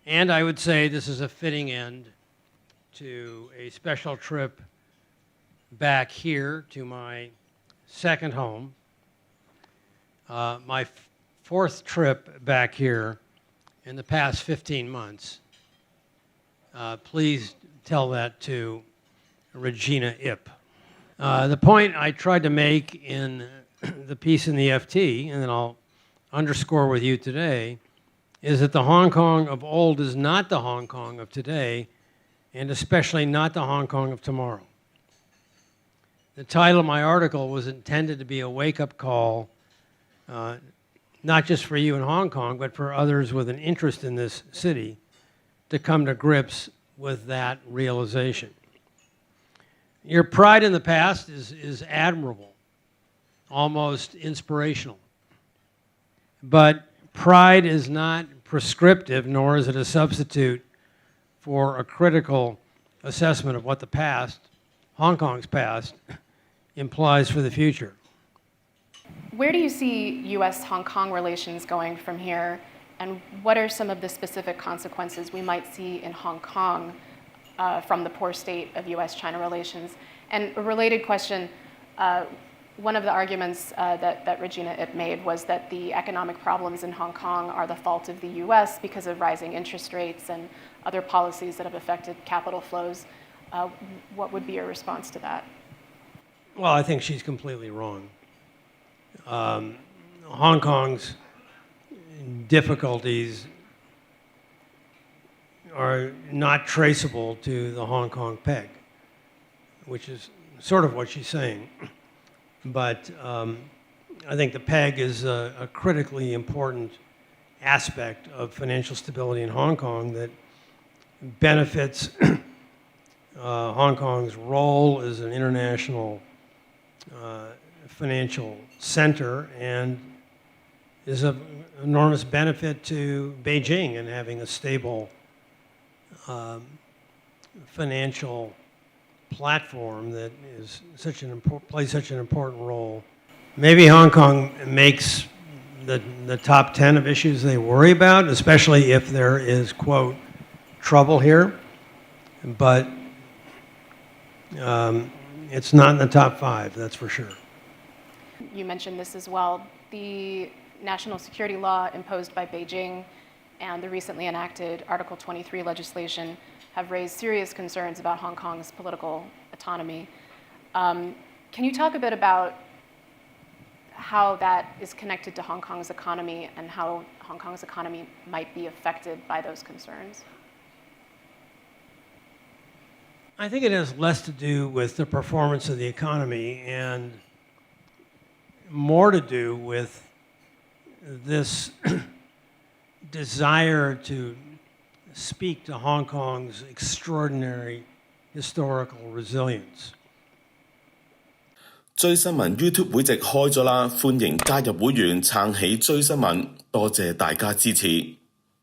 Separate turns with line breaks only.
And I would say this is a fitting end to a special trip back here to my second home, my fourth trip back here in the past 15 months. Please tell that to Regina Ip. The point I tried to make in the piece in the FT, and then I'll underscore with you today, is that the Hong Kong of old is not the Hong Kong of today, and especially not the Hong Kong of tomorrow. The title of my article was intended to be a wake-up call, not just for you in Hong Kong, but for others with an interest in this city to come to grips with that realization. Your pride in the past is admirable, almost inspirational. But pride is not prescriptive, nor is it a substitute for a critical assessment of what the past, Hong Kong's past, implies for the future.
Where do you see U.S.-Hong Kong relations going from here, and what are some of the specific consequences we might see in Hong Kong from the poor state of U.S.-China relations? And a related question, one of the arguments that Regina Ip made was that the economic problems in Hong Kong are the fault of the U.S. because of rising interest rates and other policies that have affected capital flows. What would be your response to that?
Well, I think she's completely wrong. Hong Kong's difficulties are not traceable to the Hong Kong peg, which is sort of what she's saying. But I think the peg is a critically important aspect of financial stability in Hong Kong that benefits Hong Kong's role as an international financial center and is of enormous benefit to Beijing in having a stable financial platform that is plays such an important role. Maybe Hong Kong makes the top 10 of issues they worry about, especially if there is, quote, trouble here, but it's not in the top 5, that's for sure.
You mentioned this as well. The national security law imposed by Beijing and the recently enacted Article 23 legislation have raised serious concerns about Hong Kong's political autonomy. Can you talk a bit about how that is connected to Hong Kong's economy and how Hong Kong's economy might be affected by those concerns?
I think it has less to do with the performance of the economy and more to do with this desire to speak to Hong Kong's extraordinary historical resilience.
追新聞 YouTube 會籍開咗啦，歡迎加入會員撐起追新聞，多謝大家支持。